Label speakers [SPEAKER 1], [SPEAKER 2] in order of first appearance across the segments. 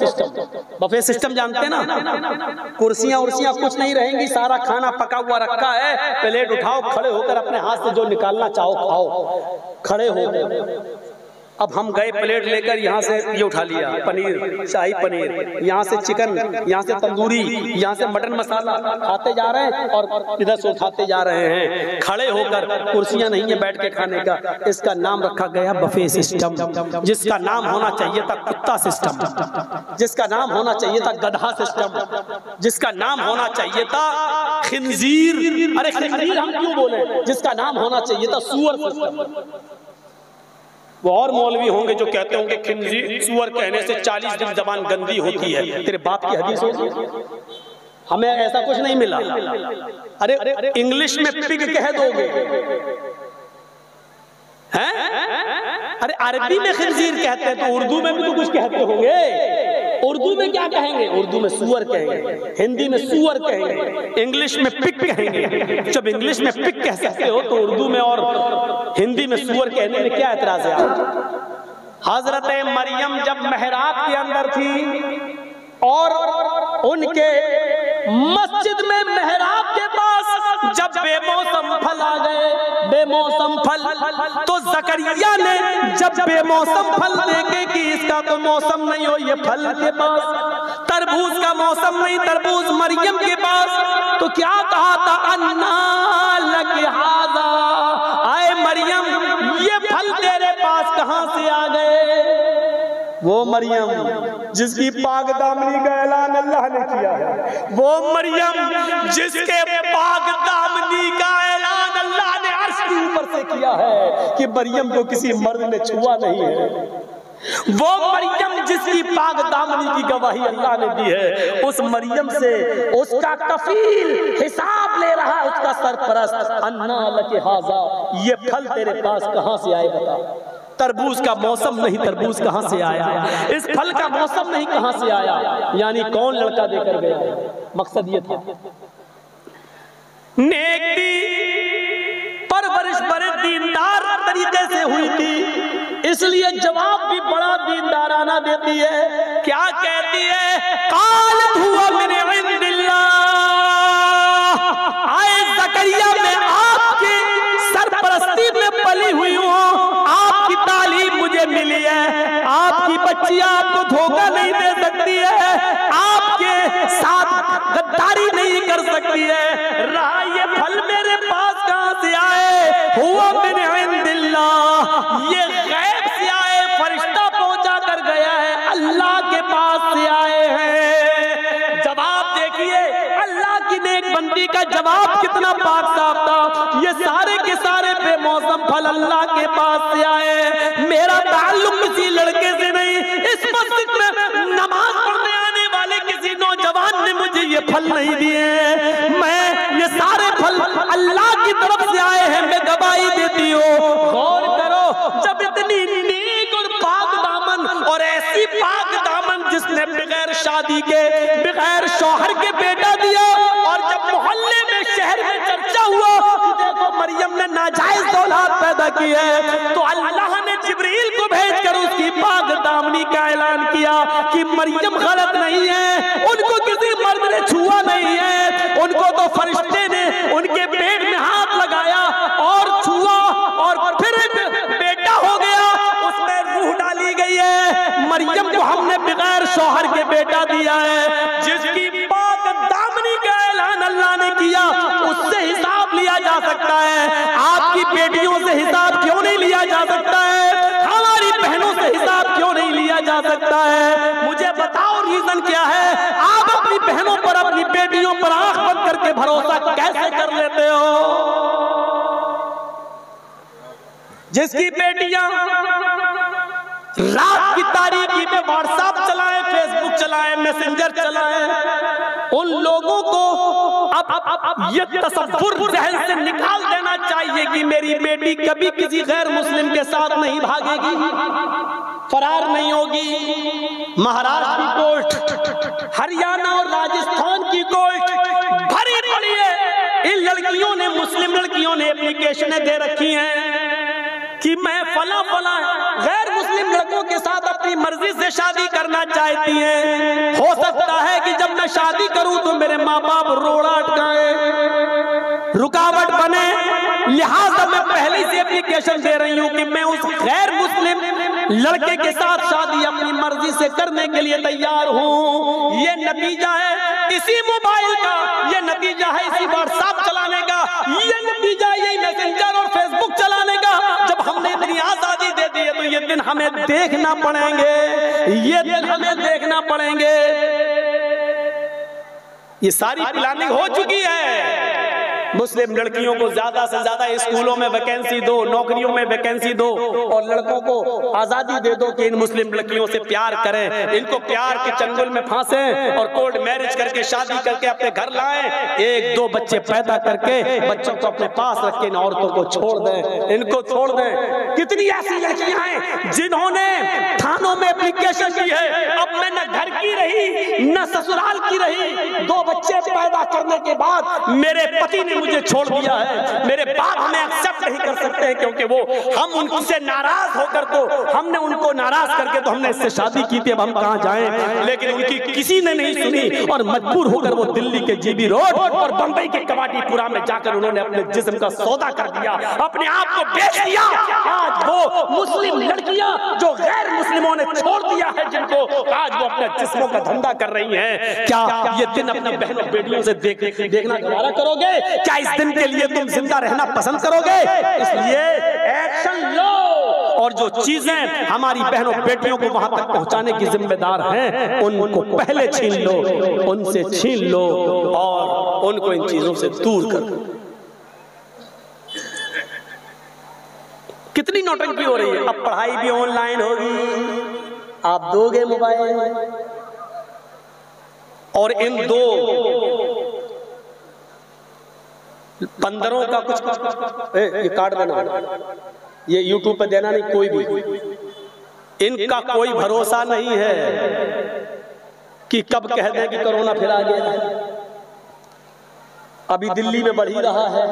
[SPEAKER 1] System. Buffet system जानते हैं ना, कुर्सियां उर्सियां कुछ नहीं रहेंगी, सारा खाना पका हुआ रखा है, प्लेट उठाओ, खड़े होकर अपने हाथ से जो निकालना चाहो खाओ, खड़े हो। अब हम गए प्लेट लेकर, यहाँ से ये उठा लिया पनीर, शाही पनीर, यहाँ से चिकन, यहाँ से तंदूरी, यहाँ से मटन मसाला, खाते जा रहे हैं और इधर से उठाते जा रहे हैं खड़े होकर। कुर्सियां नहीं है बैठ के खाने का। इसका नाम रखा गया बफे सिस्टम, जिसका नाम होना चाहिए था कुत्ता सिस्टम, जिसका नाम होना चाहिए था गधा सिस्टम, जिसका नाम होना चाहिए था खिंजीर। अरे खिंजीर हम क्यों बोले, जिसका नाम होना चाहिए था सुअर सिस्टम। वो और मौलवी होंगे जो कहते होंगे खिंजीर, सुअर कहने से 40 दिन जबान गंदी होती है। तेरे बाप की हदीस होगी, हमें ऐसा कुछ नहीं मिला। अरे इंग्लिश में पिग कह दोगे हैं? अरे अरबी में खिंजीर कहते हैं तो उर्दू में भी तो कुछ कहते होंगे। उर्दू में क्या कहेंगे? उर्दू में सुअर कहेंगे, हिंदी में सुअर कहेंगे, इंग्लिश में पिग कहेंगे। जब इंग्लिश में पिग कह सकते हो तो उर्दू में और हिंदी में सुअर कहने में क्या एतराज है? हजरत मरियम जब मेहराब के अंदर थी और उनके मस्जिद में मेहराब के पास जब बेमौसम फल आ गए, बेमौसम फल, तो जकरिया ने जब बेमौसम फल देखे कि इसका तो मौसम नहीं हो, ये फल के पास तरबूज का मौसम नहीं, तरबूज मरियम के पास, तो क्या कहा था? अन्ना लकी हाज़ा, आए मरियम ये फल तेरे पास कहां से आ गए? वो मरियम जिसकी पाक दामनी का ऐलान अल्लाह ने किया है, वो मरियम जिसके पाक दामनी का ऐलान अल्लाह ने अर्श के ऊपर से किया है कि मरियम को किसी मर्द ने छुआ नहीं है, वो मरियम जिसकी पाक दामनी की गवाही अल्लाह ने दी है, उस मरियम से उसका कफील हिसाब ले रहा है, उसका सरपरस्त। अन्ना लकी हाज़ा, ये फल तेरे पास कहां से आए बता? तरबूज का मौसम नहीं, तरबूज कहां से आया? इस फल का मौसम नहीं, कहां से आया? यानी कौन लड़का देकर गया? मकसद ये था नेक थी, परवरिश बड़े दीनदार तरीके से हुई थी, इसलिए जवाब भी बड़ा दीनदाराना देती है। क्या कहती है? कालत हुआ मिन इंदिल्लाह, आए ज़करिया मैं आपकी सरपरस्ती में पली हुई हूँ, आपकी तालीम मुझे मिली है, आपकी बच्ची आपको धोखा नहीं दे सकती है, आपके साथ गद्दारी नहीं कर सकती है। रहा ये फल मेरे पास कहां से आए? हुआ मिन इंदिल्लाह, ये गैब से आए, फरिश्ता पहुंचा कर गया है, अल्लाह के पास से आए हैं। जवाब देखिए, अल्लाह की नेक बंदी का जवाब कितना पाक साफ था। ये सारे के सारे बेमौसम फल अल्लाह के पास से आए, मेरा ताल्लुक किसी लड़के से नहीं, इस मस्जिद में नमाज पढ़ने आने वाले किसी नौजवान ने मुझे ये फल नहीं दिए, मैं ये सारे फल अल्लाह की तरफ से आए हैं, मैं गवाही देती हूँ। गौर करो, जब इतनी नेक और पाक दामन, और ऐसी पाक दामन जिसने बगैर शादी के, बगैर शौहर के बेटा दिया, और जब मोहल्ले में शहर में चर्चा हुआ कि देखो मरियम ने नाजायज औलाद पैदा की है, तो अल्लाह ने जिब्रील को भेजकर उसकी पाक दामनी का ऐलान किया कि मरियम गलत नहीं है, उनको किसी मर्द ने छुआ नहीं है, उनको तो फरिश्ते ने उनके पेट में हाथ लगाया और छुआ, और फिर बेटा हो गया, उसमें रूह डाली गई है। मरियम को हमने बगैर शौहर के बेटा दिया है। जिसकी पाक दामनी का ऐलान अल्लाह ने किया, उससे हिसाब लिया जा सकता है। आपकी बेटियों से हिसाब क्यों नहीं लिया जा सकता है? हमारी बहनों से हिसाब क्यों नहीं लिया जा सकता है? मुझे बताओ रीजन क्या है? आप अपनी बहनों पर, अपनी बेटियों पर आंख बंद करके भरोसा कैसे कर लेते हो? जिसकी बेटियां रात की तारीकी में व्हाट्सएप चलाएं, फेसबुक चलाएं, मैसेंजर चलाएं, उन लोगों को अब ये तसव्वुर जहन से निकाल देना चाहिए कि मेरी बेटी कभी किसी गैर मुस्लिम के साथ नहीं भागेगी, फरार नहीं होगी। महाराष्ट्र की कोर्ट, हरियाणा और राजस्थान की कोर्ट भरी पड़ी है। इन लड़कियों ने, मुस्लिम लड़कियों ने एप्लीकेशनें दे रखी हैं कि मैं फला फला गैर मुस्लिम लड़कों के साथ अपनी मर्जी से शादी करना चाहती हैं। हो सकता है कि जब मैं शादी करूं तो मेरे माँ बाप रोड़ा अटकाए, रुकावट बने, लिहाजा मैं पहले से एप्लीकेशन दे रही हूं कि मैं उस गैर मुस्लिम लड़के के साथ शादी अपनी मर्जी से करने के लिए तैयार हूं। ये नतीजा है इसी मोबाइल का, ये नतीजा है इसी व्हाट्सएप चलाने का, ये नतीजा यही मैसेंजर और फेसबुक चलाने का। जब हमने इतनी आजादी दे दी है तो ये दिन हमें देखना पड़ेंगे, ये दिन हमें देखना पड़ेंगे। ये सारी प्लानिंग हो चुकी है। मुस्लिम लड़कियों को ज्यादा से ज्यादा स्कूलों में वैकेंसी दो, नौकरियों में वैकेंसी दो, और लड़कों को आजादी दे दो कि इन मुस्लिम लड़कियों से प्यार करें, इनको प्यार के चंगुल में फांसें और कोर्ट मैरिज करके शादी करके अपने घर लाएं, एक दो बच्चे पैदा करके बच्चों को अपने पास रख के इन औरतों को छोड़ दें, इनको छोड़ दें। कितनी ऐसी लड़कियां हैं जिन्होंने थानों में एप्लीकेशन की है, अब मैं न घर की रही न ससुराल की रही, 2 बच्चे पैदा करने के बाद मेरे पति ने मुझे छोड़ दिया है, मेरे बाप हमें एक्सेप्ट नहीं कर सकते हैं क्योंकि वो हम उनसे नाराज होकर, तो हमने उनको नाराज करके तो हमने इससे शादी की थी, अब हम कहां जाएं। लेकिन उनकी किसी ने नहीं सुनी और मजबूर होकर वो दिल्ली के जीबी रोड और बंबई के कवाटीपुरा में जाकर उन्होंने अपने जिस्म का सौदा कर दिया, अपने आप को बेच दिया। आज वो मुस्लिम लड़कियां जो गैर मुस्लिमों ने छोड़ दिया है, जिनको आज वो अपने जिस्मों का धंधा कर रही हैं, क्या ये दिन अपनी बहनों बेटियों से देखना दोबारा करोगे? क्या इस दिन के लिए तुम जिंदा रहना पसंद करोगे? इसलिए एक्शन लो, और जो चीजें हमारी बहनों बेटियों को वहां तक पहुंचाने की जिम्मेदार हैं, उनको पहले छीन लो, उनसे छीन लो और उनको इन चीजों से दूर कर दो। कितनी नौटंकी हो रही है। अब पढ़ाई भी ऑनलाइन होगी, आप दोगे मोबाइल, और इन 2 15 का कुछ ये कार्ड बना, ये यूट्यूब पे देना नहीं कोई भी, इनका कोई भरोसा नहीं है कि कब कह दें कि कोरोना फिर आ गया। अभी दिल्ली में बढ़ ही रहा है,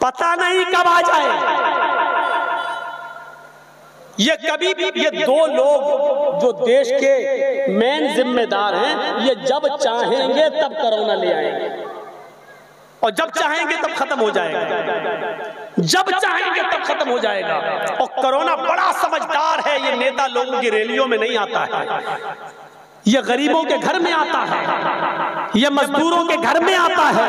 [SPEAKER 1] पता नहीं कब आ जाए। ये कभी भी, ये 2 लोग जो देश के मेन जिम्मेदार हैं, ये जब चाहेंगे तब कोरोना ले आएंगे, और जब चाहेंगे तब खत्म हो जाएगा, जब चाहेंगे तब खत्म हो जाएगा। और कोरोना बड़ा समझदार है, ये नेता लोगों की रैलियों में नहीं आता है, ये गरीबों के घर में आता है, ये मजदूरों के घर में आता है,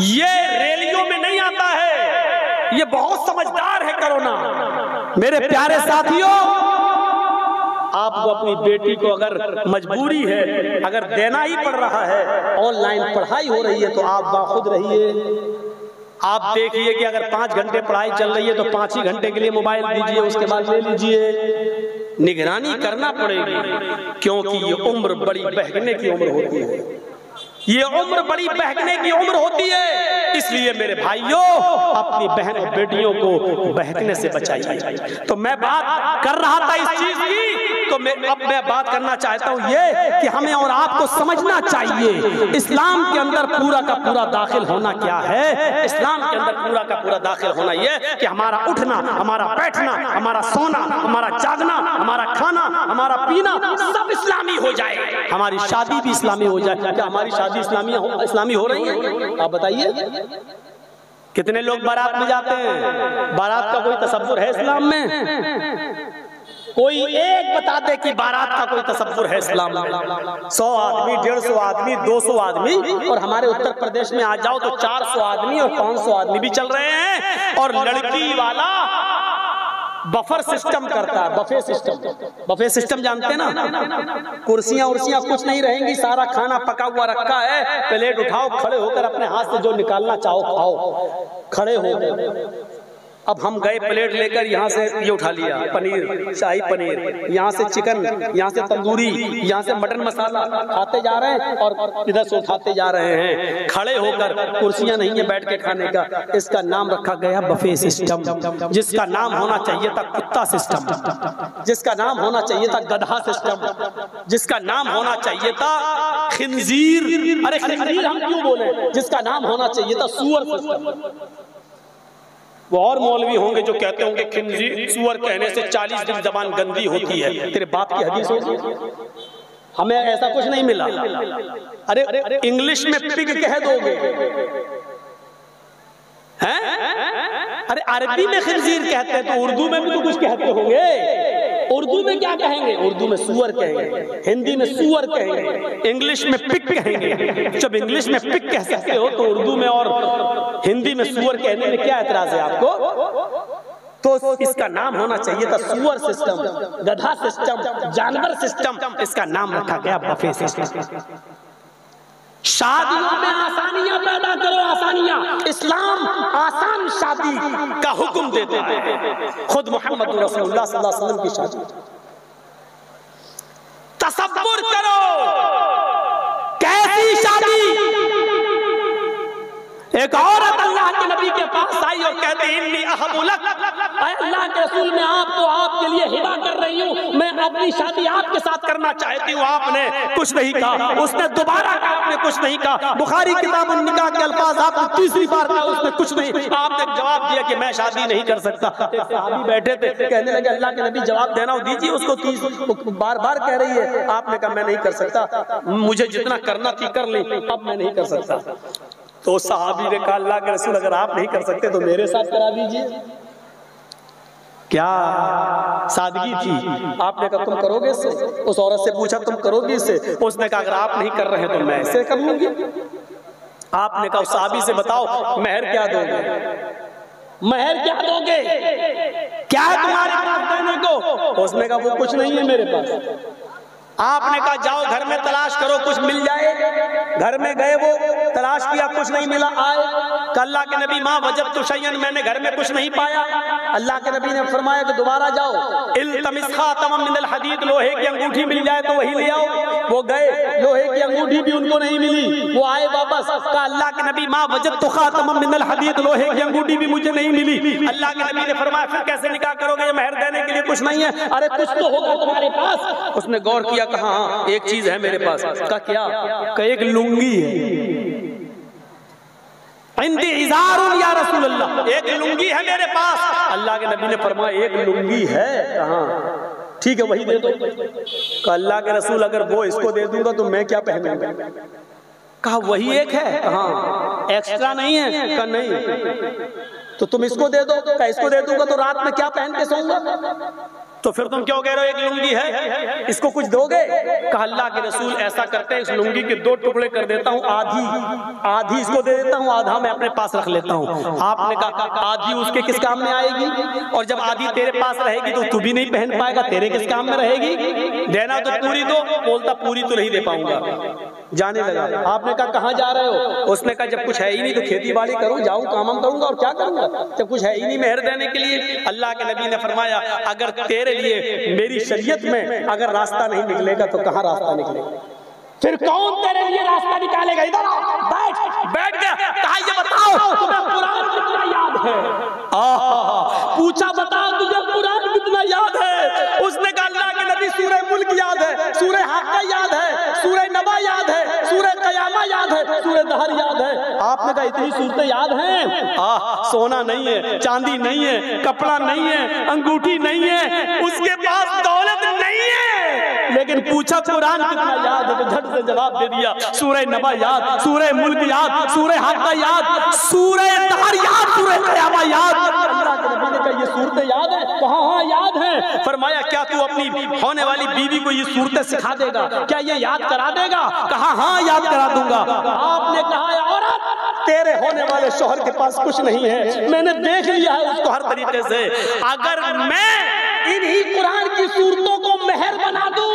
[SPEAKER 1] ये रैलियों में नहीं आता है, ये बहुत समझदार है कोरोना। मेरे प्यारे साथियों, आपको अपनी बेटी को अगर मजबूरी है, अगर देना ही पड़ रहा है, ऑनलाइन पढ़ाई हो रही है, तो आप बाखुद रहिए। आप देखिए कि अगर 5 घंटे पढ़ाई चल रही है तो 5 ही घंटे के लिए मोबाइल दीजिए, उसके बाद ले लीजिए। निगरानी करना पड़ेगी, क्योंकि ये उम्र बड़ी बहकने की उम्र होती है, ये उम्र बड़ी बहकने की उम्र होती है। इसलिए मेरे भाइयों, अपनी बहन बेटियों को बहकने से बचाइए। तो मैं बात कर रहा था इस चीज की, तो अब मैं बात करना चाहता हूँ ये कि हमें और आपको समझना चाहिए इस्लाम के अंदर पूरा का पूरा दाखिल होना क्या है। इस्लाम के अंदर पूरा का पूरा दाखिल होना ये कि हमारा उठना, हमारा बैठना, हमारा सोना, हमारा जागना, हमारा खाना, हमारा पीना सब इस्लामी हो जाए, हमारी शादी भी इस्लामी हो जाए। क्या हमारी शादी इस्लामी हो रही है? आप बताइए। कितने लोग बारात में जाते हैं? बारात का कोई तसव्वुर है इस्लाम में? कोई एक बता दे कि बारात का कोई तसव्वुर है इस्लाम में? 100 आदमी, 150 आदमी, 200 आदमी, और हमारे उत्तर प्रदेश में आ जाओ तो 400 आदमी और 500 आदमी भी चल रहे हैं। और लड़की वाला बफर सिस्टम करता है, बफे सिस्टम। बफे सिस्टम जानते हैं ना? कुर्सियां उर्सियां कुछ नहीं रहेंगी, सारा खाना पका हुआ रखा है, प्लेट उठाओ, खड़े होकर अपने हाथ से जो निकालना चाहो खाओ, खड़े हो। अब हम गए प्लेट लेकर, यहाँ से ये उठा लिया पनीर, शाही पनीर, यहाँ से चिकन, यहाँ से तंदूरी, यहाँ से मटन मसाला, खाते जा रहे हैं और इधर से उठाते जा रहे हैं खड़े होकर। कुर्सियां नहीं है बैठ के खाने का। इसका नाम रखा गया बफे सिस्टम, जिसका नाम होना चाहिए था कुत्ता सिस्टम, जिसका नाम होना चाहिए था गधा सिस्टम, जिसका नाम होना चाहिए था खिंजीर। अरे खिंजीर हम क्यों बोले? जिसका नाम होना चाहिए था सूअर सिस्टम। वो और मौलवी होंगे जो कहते होंगे खिंजीर सूअर कहने से 40 दिन जबान गंदी होती है। तेरे बाप की हदीस होगी, हमें ऐसा कुछ नहीं मिला। अरे इंग्लिश में पिग कह दोगे हैं? अरे अरबी में खिंजीर कहते हैं तो उर्दू में भी तो कुछ कहते होंगे। उर्दू में क्या कहेंगे? उर्दू में सूअर कहेंगे, हिंदी में सूअर कहेंगे, इंग्लिश में पिग कहेंगे। जब इंग्लिश में पिग कह सकते हो तो उर्दू में और हिंदी में सूअर कहने में क्या एतराज है आपको? तो इसका नाम होना चाहिए था सूअर सिस्टम, गधा सिस्टम, जानवर सिस्टम। इसका नाम रखा गया बफे सिस्टम। शादियों में आसानियां पैदा करो, आसानियां। इस्लाम आसान शादी का हुक्म देते हैं। खुद मोहम्मद रसूलुल्लाह सल्लल्लाहु अलैहि वसल्लम की शादी तसव्वुर करो, कैसी शादी। एक औरत अल्लाह के नबी के पास आई और कहती इन्नी अहबुलक, अल्लाह के रसूल मैं आपको आपके लिए हिबा कर रही हूँ, मैं अपनी शादी आपके साथ करना चाहती हूँ। आपने कुछ नहीं कहा, उसने दोबारा कहा, आपने कुछ नहीं कहा। बुखारी किताब निकाह के अल्फाज आपने तीसरी बार कहा, उसने कुछ नहीं। आपने जवाब दिया कि मैं शादी नहीं कर सकता। एक सहाबी बैठे थे, कहने लगे अल्लाह के नबी जवाब देना हो दीजिए उसको, बार बार कह रही है। आपने कहा मैं नहीं कर सकता, मुझे जितना करना थी कर ली, अब मैं नहीं कर सकता। तो सहाबी ने कहा अल्लाह के रसूल अगर आप नहीं कर सकते तो मेरे साथ करा दीजिए। क्या सादगी थी। आपने कहा तुम करोगे इससे? उस औरत से पूछा तुम करोगी इससे? उसने कहा अगर आप नहीं कर रहे तो मैं ऐसे कर लूंगी। आपने कहा उस सहाबी से बताओ महर क्या दोगे, महर क्या दोगे, क्या है तुम्हारे पास देने को? उसने कहा वो कुछ नहीं है मेरे पास। आपने कहा जाओ घर में तलाश करो, कुछ मिल जाए। घर में गए, वो तलाश किया, कुछ नहीं मिला। आए अल्लाह के नबी माँ वजदतु शयअन, मैंने घर में कुछ नहीं पाया। अल्लाह के नबी ने फरमाया कि दोबारा जाओ, इल्तमिस खातमम मिनल हदीद, लोहे की अंगूठी मिल जाए तो वही ले आओ। वो गए, लोहे की अंगूठी भी उनको नहीं मिली। वो आए वापस, कहा अल्लाह के नबी माँ वजदतु खातमम मिनल हदीद, लोहे की अंगूठी भी मुझे नहीं मिली। अल्लाह के नबी ने फरमाया फिर कैसे निकाह करोगे, ये महर देने के लिए कुछ नहीं है? अरे कुछ तो होगा तुम्हारे पास। उसने गौर किया, कहा हाँ एक चीज है मेरे पास। का क्या? का एक लुंगी है। इंदी इज़ारुन या रसूल अल्लाह, एक लुंगी है मेरे पास। अल्लाह के नबी ने फरमाया एक लुंगी है, कहाँ? ठीक है वही दे दो। कहा अल्लाह के रसूल अगर वो इसको दे दूंगा तो मैं क्या पहनूंगा? कहा वही एक है, हाँ एक्स्ट्रा नहीं है? कहा नहीं। तो तुम इसको दे दो। कहा इसको दे दूंगा तो रात में क्या पहन के सोऊंगा? तो फिर तुम क्यों कह रहे हो एक लुंगी है, इसको कुछ दोगे? कहा अल्लाह के रसूल ऐसा करते हैं इस लुंगी के 2 टुकड़े कर देता हूँ, आधी इसको दे देता हूँ, आधा मैं अपने पास रख लेता हूँ। आपने कहा आधी उसके किस काम में आएगी? और जब आधी तेरे पास रहेगी तो तू भी नहीं पहन पाएगा, तेरे किस काम में रहेगी? देना तो पूरी दो। बोलता पूरी तो नहीं दे पाऊंगा। जाने लगा। आपने कहा कहाँ जा रहे हो? उसने कहा जब कुछ है ही नहीं तो खेती बाड़ी करूँ, जाऊँ काम करूंगा और क्या करूंगा, जब कुछ है ही नहीं मेहर देने के लिए। अल्लाह के नबी ने फरमाया अगर तेरे लिए मेरी शरीयत में अगर रास्ता नहीं निकलेगा तो कहाँ रास्ता निकलेगा? फिर कौन तेरे लिए रास्ता निकालेगा? इधर आओ, बैठ गया। कहा ये बताओ तुम्हें कुरान कितना याद है? पूछा बताओ तुझे कुरान कितना याद है? उसने कहा अल्लाह के नबी सूरह मुल्क याद है, सूरह हाक्का याद है, सूरह नबा याद है, सूरह कयामा याद है, सूरह दहर याद है। आपने कहा इतनी सूरतें याद हैं? सोना नहीं है, चांदी नहीं है, कपड़ा नहीं है, अंगूठी नहीं है, उसके पास दौलत नहीं है, लेकिन पूछा कुरान कितना याद है? तो झट से जवाब दे दिया सूरह नबा याद, सूरह मुल्क याद, सूरह हाक्का याद, सूरह दहर याद, सूरह कयामा याद। अल्लाह के नबी ने कहा ये सूरतें याद है? कहा हाँ याद है। फरमाया क्या तू अपनी होने वाली बीवी को ये सूरतें सिखा देगा? क्या ये याद करा देगा? कहा हाँ याद करा दूंगा। आपने कहा औरत तेरे होने वाले शौहर के पास कुछ नहीं है, मैंने देख लिया है उसको हर तरीके से। अगर मैं इन्हीं कुरान की सूरतों को मेहर बना दूं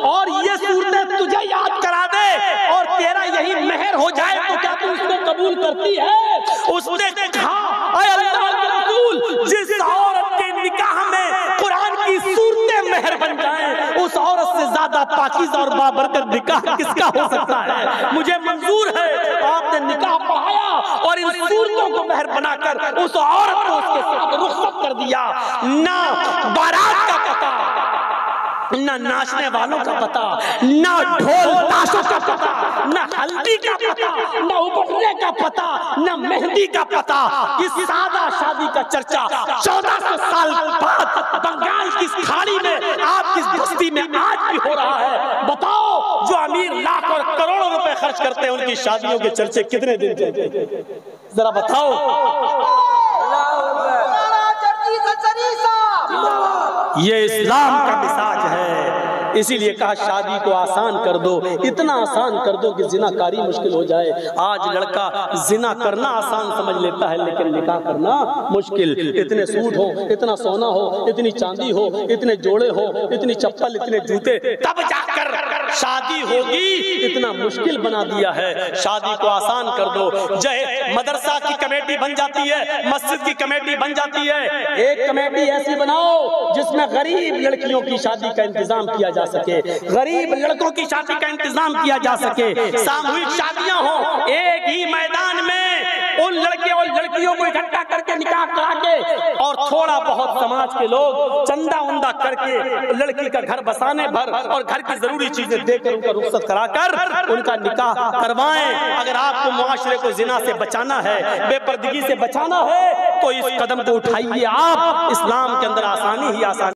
[SPEAKER 1] और ये सूरतें तुझे याद करा दे और तेरा यही मेहर हो जाए तो क्या तू इसको कबूल करती है? उसने कहा अल्लाह के रसूल जिस औरत के निकाह में कुरान की सूरतें मेहर बन जाएं उस औरत से ज्यादा पाकीज़ा और बाबरकत निकाह किसका हो सकता है? मुझे मंजूर है। आपने निकाह पढ़ाया और इन सूरतों को मेहर बनाकर उस औरत को उसके साथ रुखसत कर दिया। ना बारात का पता, न नाचने वालों का पता, न ढोल ताशों का पता, न हल्दी का पता, न उबटने का पता, न मेहंदी का पता। इस सादा शादी का चर्चा 1400 साल बाद बंगाल की खाड़ी में, आपकी बस्ती में आज भी हो रहा है। बताओ, जो अमीर लाख और करोड़ों रुपए खर्च करते हैं, उनकी शादियों के चर्चे कितने दिन चलते, जरा बताओ। ये इस्लाम का मिजाज है। इसीलिए कहा शादी को आसान कर दो, इतना आसान कर दो कि जिनाकारी मुश्किल हो जाए। आज लड़का जिना करना आसान समझ लेता है, लेकिन निकाह करना मुश्किल। इतने सूट हो, इतना सोना हो, इतनी चांदी हो, इतने जोड़े हो, इतनी चप्पल, इतने जूते, तब जाकर शादी होगी, इतना मुश्किल बना दिया है। शादी को आसान कर दो। जय मदरसा की कमेटी बन जाती है, मस्जिद की कमेटी बन जाती है, एक कमेटी ऐसी बनाओ जिसमें गरीब लड़कियों की शादी का इंतजाम किया जा सके, गरीब लड़कों की शादी का इंतजाम किया जा सके। सामूहिक शादियां हो, एक ही मैदान में उन लड़के और लड़कियों को इकट्ठा करके निकाह करा के, और थोड़ा बहुत समाज के लोग चंदा उंदा करके लड़की का घर बसाने भर और घर की जरूरी चीजें देकर उनका रुखसत कराकर उनका निकाह करवाएं। अगर आपको मुआशरे को जिना से बचाना है, बेपर्दगी से बचाना है, तो इस कदम को उठाइए आप। इस्लाम के अंदर आसानी ही आसानी